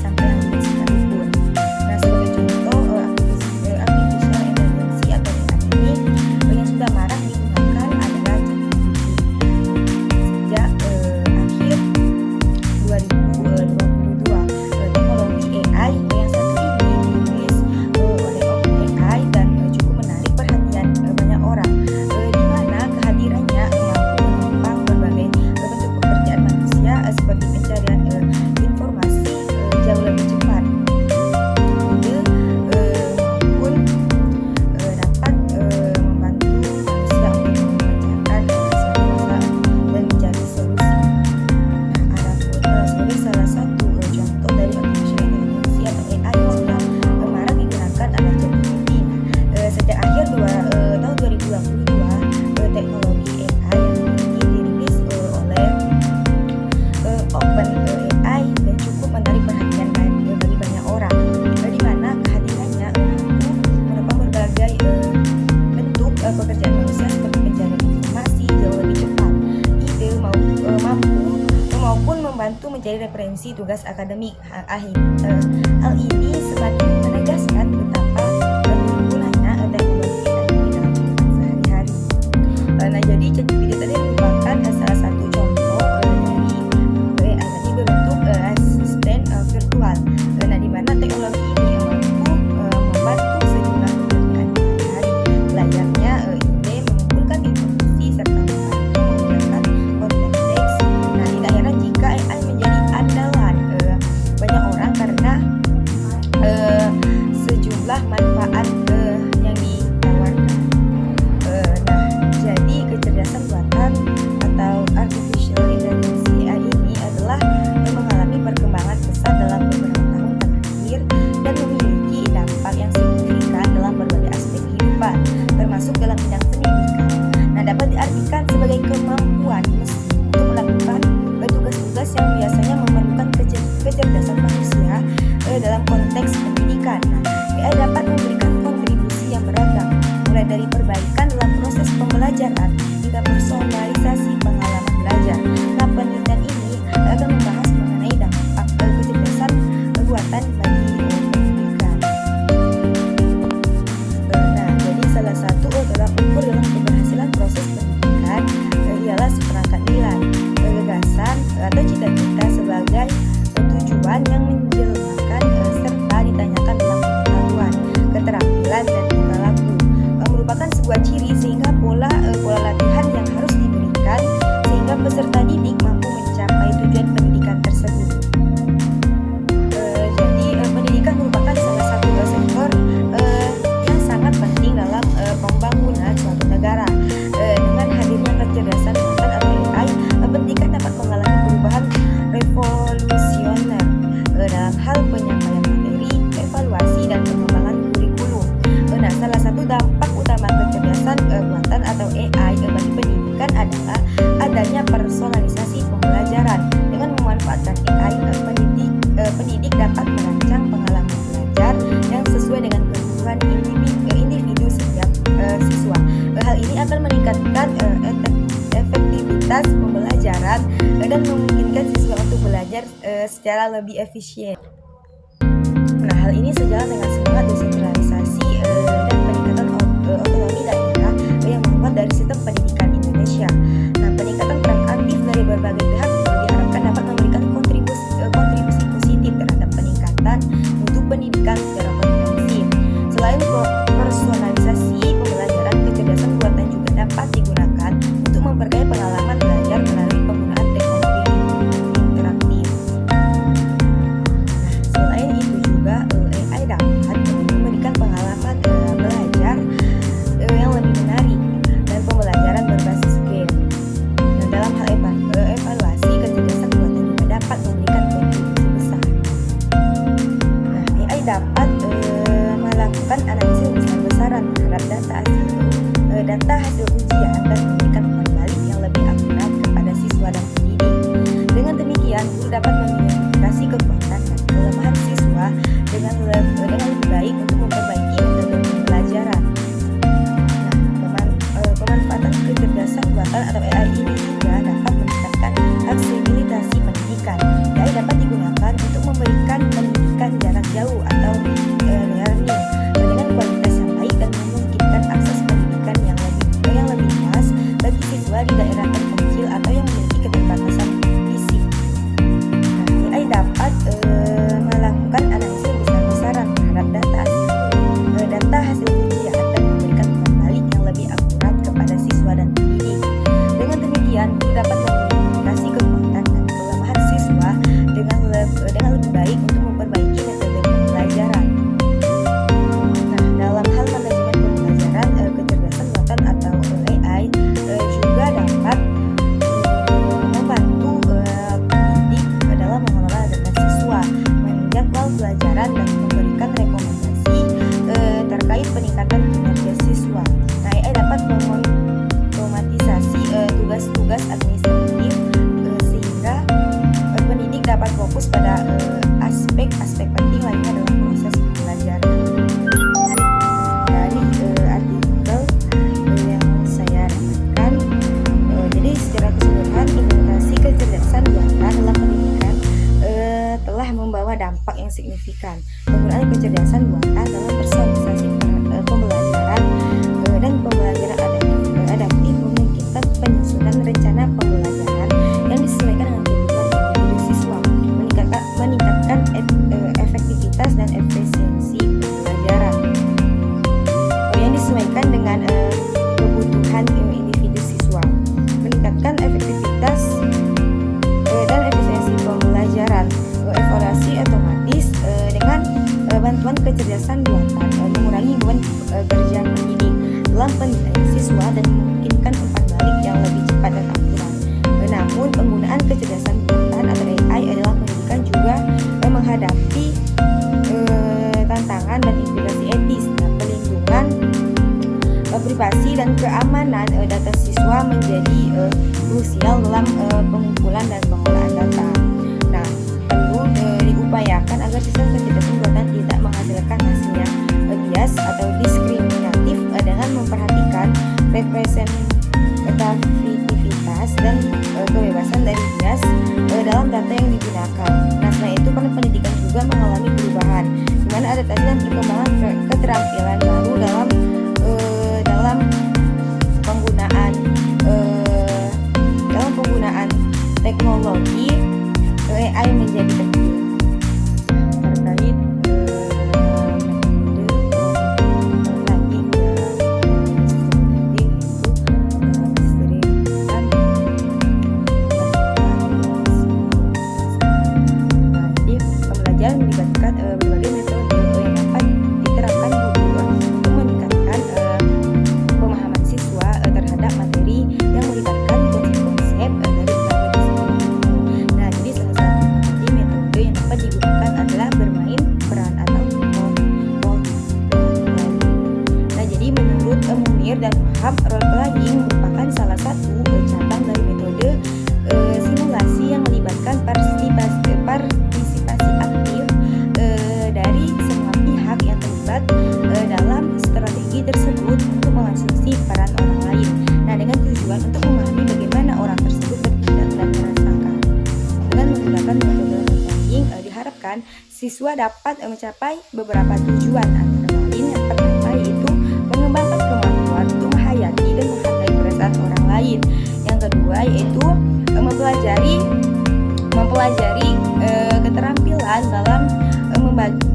sampai yang rumit sekalipun. Nah, sebagai contoh artificial intelligence atau AI ini yang sudah marak digunakan adalah ChatGPT. Sejak akhir 2022, teknologi AI yang satu ini dirilis oleh OpenAI dan cukup menarik perhatian banyak orang, di mana kehadirannya mampu menopang berbagai bentuk pekerjaan manusia seperti pencarian informasi jauh lebih cepat, maupun dapat membantu manusia untuk memecahkan suatu masalah dan mencari solusi. Nah, adapun sebagai salah satu contoh dari artificial intelligence atau AI yang sudah marak digunakan adalah ChatGPT. Sejak akhir tahun 2022, teknologi AI yang ini dirilis oleh OpenAI dan cukup menarik perhatian bagi banyak orang, di mana kehadirannya mampu menopang berbagai bentuk pekerjaan manusia seperti pencarian informasi jauh lebih cepat, ide maupun membantu mencari referensi tugas akademik. Hal ini semakin menegaskan betapa bergunanya teknologi AI ini dalam kehidupan sehari-hari. Nah, jadi ChatGPT tadi merupakan salah satu contoh dari AI tadi berbentuk asisten virtual. Nah, di mana teknologi ini mampu membantu sejumlah pekerjaan sehari-hari, layaknya ide, mengumpulkan informasi serta membantu mengerjakan konten teks. Nah, tidak heran jika AI menjadi andalan banyak orang karena sejumlah manfaat yang ditawarkan. Nah, jadi kecerdasan buatan atau artificial intelligence AI ini adalah mengalami perkembangan pesat dalam beberapa tahun terakhir dan memiliki dampak yang signifikan dalam berbagai aspek kehidupan, termasuk dalam bidang pendidikan. Nah, dapat diartikan sebagai kemampuan mesin untuk melakukan tugas-tugas yang biasanya memerlukan kecerdasan manusia dalam konteks pendidikan. Nah, AI dapat memberikan kontribusi yang beragam, mulai dari perbaikan dalam proses pembelajaran hingga personalisasi pengalaman belajar. Nah, penelitian ini akan membahas mengenai dampak kecerdasan buatan bagi pendidikan. Nah, jadi salah satu tolak ukur dalam keberhasilan proses pendidikan ialah seperangkat nilai, gagasan atau cita-cita sebagai tujuan yang menjelmakan serta ditanyakan dalam pengetahuan, keterampilan dan tingkah laku, merupakan sebuah ciri sehingga pola latihan yang harus diberikan sehingga peserta didik mampu mencapai tujuan pendidikan tersebut. Jadi pendidikan merupakan salah satu sektor yang sangat penting dalam pembangunan suatu negara. Dengan hadirnya kecerdasan buatan atau AI, pendidikan dapat mengalami perubahan revolusioner dalam hal penyampaian materi, evaluasi, dan pengembangan kurikulum. Nah, salah satu dampak utama kecerdasan buatan atau AI bagi pendidikan adalah adanya personalisasi pembelajaran. Dengan memanfaatkan AI, pendidik dapat merancang pengalaman belajar yang sesuai dengan kebutuhan individu setiap siswa. Hal ini akan meningkatkan efektivitas pembelajaran dan memungkinkan siswa untuk belajar secara lebih efisien. Nah, hal ini sejalan dengan semangat desentralisasi dan peningkatan otonomi daerah yang menguat dari sistem pendidikan Indonesia. Nah, peningkatan peran aktif dari berbagai pihak diharapkan dapat memberikan kontribusi positif terhadap peningkatan mutu pendidikan secara komprehensif. Selain personalisasi pembelajaran, kecerdasan buatan juga dapat digunakan untuk memperkaya pengalaman belajar melalui penggunaan teknologi interaktif. Nah, selain itu juga AI dapat memberikan pengalaman belajar yang lebih menarik dan pembelajaran berbasis game. Nah, dalam hal evaluasi, kecerdasan buatan juga dapat memberikan kontribusi besar. Nah, AI dapat melakukan analisis besar-besaran terhadap data hasil ujian dan memberikan umpan balik yang lebih akurat kepada siswa dan pendidik. Dengan demikian, guru dapat mengidentifikasi kekuatan dan kelemahan siswa dengan lebih baik untuk memperbaiki metode pembelajaran. Nah, pemanfaatan kecerdasan buatan atau AI ini juga dapat meningkatkan aksesibilitas pendidikan. AI dapat digunakan untuk memberikan pembelajaran dan memberikan rekomendasi terkait peningkatan kinerja siswa. Nah, AI dapat mengotomatisasi tugas-tugas administratif sehingga pendidik dapat fokus pada aspek-aspek penting lainnya dalam proses pembelajaran. Dari artikel yang saya dapatkan, jadi secara keseluruhan implementasi kecerdasan buatan dalam pendidikan telah membawa dampak yang signifikan. Penggunaan kecerdasan buatan dalam personalisasi pembelajaran dan pembelajaran adaptif memungkinkan penyusunan rencana pembelajaran yang disesuaikan dengan kebutuhan individu siswa, meningkatkan efektivitas dan efisiensi pembelajaran yang disesuaikan dengan kebutuhan individu siswa, meningkatkan efektivitas dan efisiensi pembelajaran. Evaluasi otomatis dengan bantuan kecerdasan buatan mengurangi beban kerja pendidik dalam penilaian siswa dan memungkinkan umpan balik yang lebih cepat dan akurat. Namun penggunaan kecerdasan buatan atau AI dalam pendidikan juga menghadapi tantangan dan implikasi etis. Pelindungan privasi dan keamanan data siswa menjadi krusial dalam pengumpulan dan pengolahan data. Nah, perlu diupayakan agar sistem kecerdasan buatan tidak menghasilkan hasil yang bias atau diskriminatif dengan memperhatikan representativitas dan kebebasan dari bias dalam data yang digunakan. Nah, selain itu pendidikan juga mengalami perubahan, di mana adaptasi dan perkembangan keterampilan baru dalam penggunaan teknologi AI menjadi penting. Terkait pembelajaran melibatkan berbagai metode yang dapat diterapkan untuk meningkatkan pemahaman siswa terhadap materi yang melibatkan konsep-konsep dari berbagai disiplin. Nah, jadi salah satu metode yang dapat digunakan adalah bermain peran atau role. Nah, jadi menurut Munir dan Wahab, role playing merupakan salah satu cabang dari metode simulasi yang melibatkan partisipasi aktif dari semua pihak yang terlibat dalam strategi tersebut untuk mengonsumsi peran orang lain. Nah, dengan tujuan untuk memahami bagaimana orang tersebut bertindak dan merasakan. Dengan menggunakan metode role playing diharapkan siswa dapat mencapai beberapa tujuan, antara lain yang pertama yaitu mengembangkan kemampuan untuk menghayati dan menghargai perasaan orang lain. Yang kedua yaitu mempelajari keterampilan dalam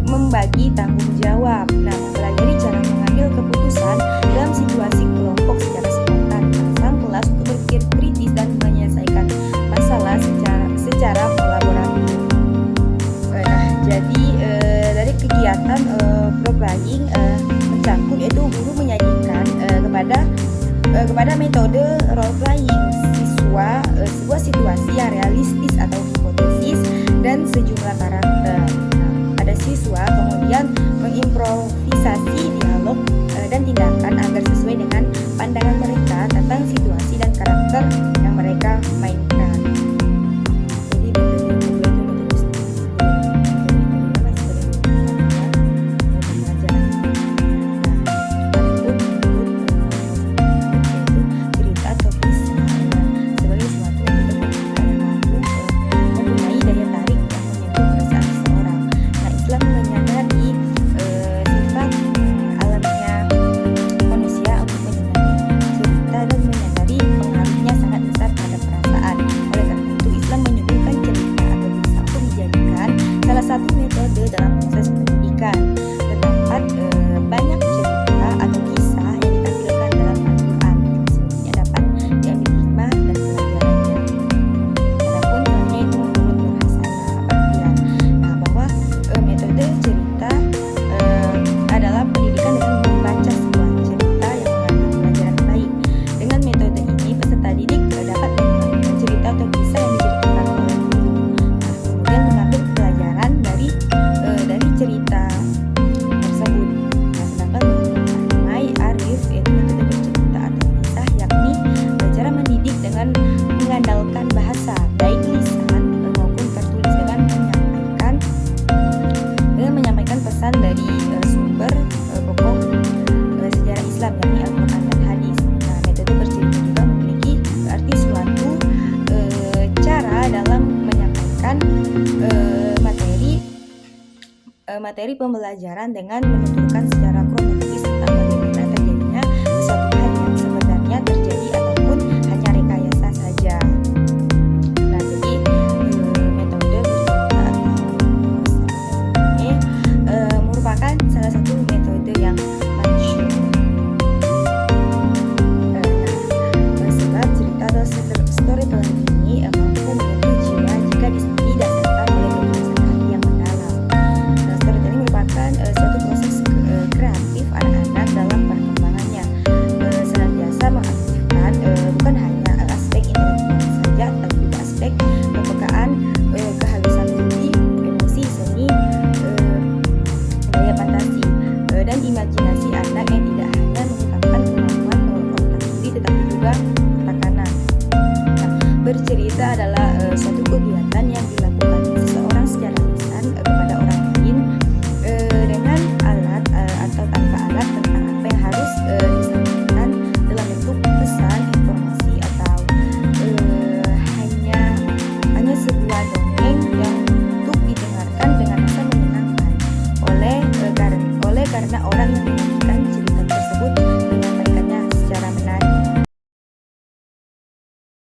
membagi tanggung jawab. Nah, mempelajari cara mengambil keputusan dalam situasi kelompok secara spontan, merangsang kelas untuk berpikir kritis dan menyelesaikan masalah secara kolaboratif. Nah, jadi dari kegiatan role playing mencakup yaitu guru menyajikan kepada metode role playing siswa sebuah situasi yang realistis atau hipotesis dan sejumlah karakter. Nah, pada siswa kemudian mengimprovisasi dialog dan tindakan agar sesuai dengan pandangan mereka tentang situasi dan karakter yang mereka mainkan. Jadi metode kedua itu metode cerita atau kisah sebagai suatu metode pendidikan yang mampu mempunyai daya tarik yang menyentuh perasaan seseorang. Nah, Islam menyadari sifat alamiah manusia untuk menyenangi cerita dan menyadari pengaruhnya sangat besar pada perasaan. Oleh karena itu, Islam menyuguhkan cerita atau kisah untuk dijadikan salah satu metode dalam proses pendidikan. Terdapat banyak cerita atau kisah yang ditampilkan dalam Al-Quran, semuanya dapat diambil hikmah dan pelajarannya. Adapun hanya itu menurut Nur Hasanah Abadian. Nah, bahwa metode cerita adalah pendidikan dengan membaca sebuah cerita yang mengandung pelajaran baik. Dengan metode ini, peserta didik dapat mengenal cerita atau kisah yang diceritakan oleh guru. Nah, kemudian mengambil pelajaran dari materi pembelajaran dengan menuturkan secara